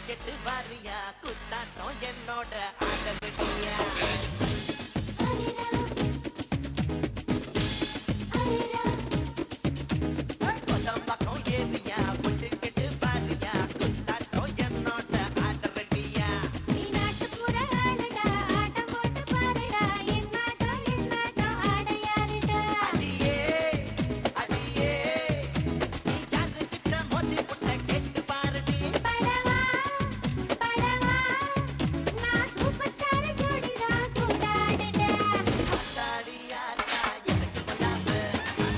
கெட்டு வாரியா குத்தாட்டம் என்னோட ஆடவடியா கொல்லம் பக்கம் ஏரியா பொட்டு கெட்டு வாரியா குத்தாட்டம் என்னோட ஆடவடியா நீ நாட்டுப்புற ஆளுடா ஆட்டம் போட்டு பாருடா என் நாட்டம் ஆடையாருடா அடியே அடியே நீ யாரு கிட்ட மோதி புட்ட கேட்டு பாருடி படவா நான் சூப்பர் ஸ்டார் ஜோடிடா கூடாடுடா ஆத்தாடியாத்தா எனக்கு பொல்லாப்பு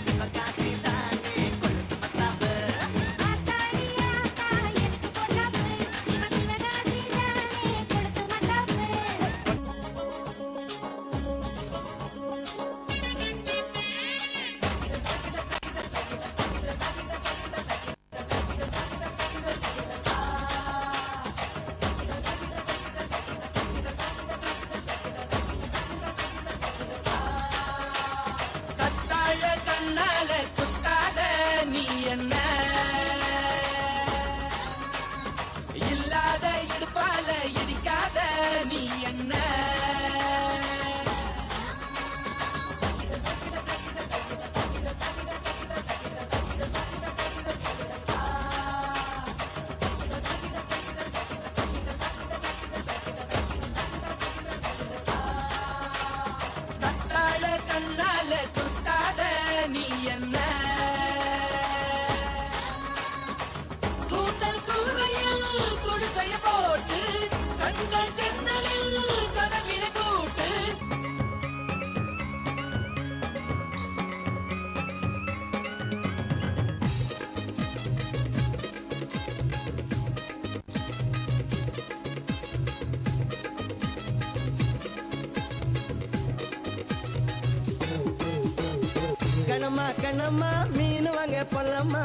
சிவகாசி தானே கொழுத்து மத்தாப்பு ஆத்தாடியாத்தா எனக்கு பொல்லாப்பு இவ சிவகாசி தானே கொடுத்து மத்தாப்பு கத்தாழ கண்ணால குத்தாத நீ என்ன இல்லாத இடுப்பால இடிக்காத நீ என்ன கத்தாழ கண்ணால குத்தாத நீ என்ன கூந்தல் கூரையில் குடிசைய போட்டு கண்கள் ஜன்னலில் கதவின கூட்டு கணமா கணமா மீன் வாங்க பொல்லம்மா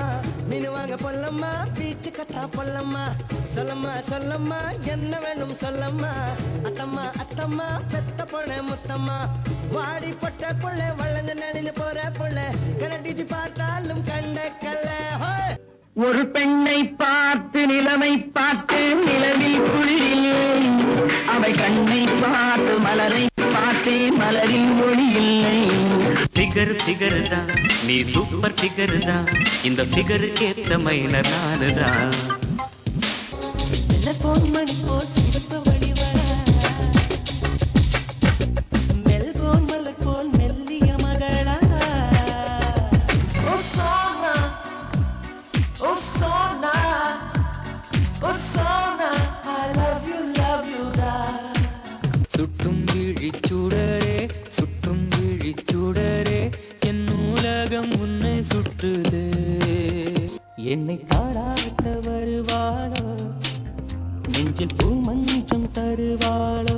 மீன் வாங்க பொல்லம்மா பீச்சு கட்டா பொல்லம்மா சொல்லம்மா சொல்லம்மா என்ன வேணும் சொல்லம்மா அத்தம்மா அத்தம்மா பெத்த பொண்ணு முத்தம்மா வாடி பொட்ட புள்ள வளர்ந்து நெளிந்து போற புள்ள கரடிச்சு பார்த்தாலும் கண்ட கல்ல ஒரு பெண்ணை பார்த்து நிலைமை பார்த்து நிலவில் குளிரில் அவை கண்ணை பார்த்து மலரை பார்த்தே மலரில் ஒளி இல்லை ஃபிகர் ஃபிகர் தான் நீ சூப்பர் ஃபிகர் தான் இந்த ஃபிகருக்கு ஏத்த மைனர் நானு தான் டெலிபோன் மணி போல் சிவப்பு வடிவழ மெல்போன் மலர் போல் மெல்லிய மகளா ஓ சோனா ஓ சோனா ஓ சோனா I love you டா சுட்டும் விழிச்சுடரே சுட்டும் விழிச்சுடரே என் நூலகம் உன்னை சுற்றுதே என்னை தாராட்ட வருவாளோ நெஞ்சில் பூ மஞ்சம் தருவாளோ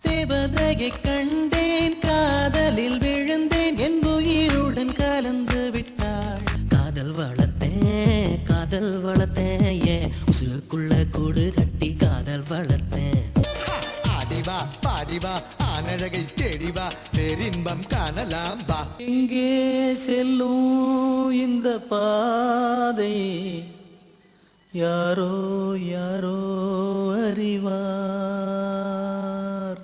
தேவதையை கண்டேன் காதலில் விழுந்தேன் என் உயிருடன் கலந்து விட்டாள் காதல் வளர்த்தேன் ஏன் உசுருக்குள்ள கூடு கட்டி காதல் வளர்த்தேன் ஆடிவா பாடிவா ஆனழகை தேடிவா பேரின்பம் காணலாம் வா எங்கே செல்லும் இந்த பாதை யாரோ யாரோ அறிவார்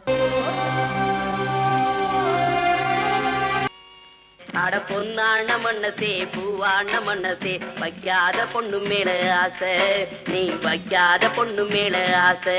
அட பொன்னான மண்ணசே பூவான மண்ணசே வைக்காத பொண்ணு மேல ஆசை நீ வைக்காத பொண்ணு மேல ஆசை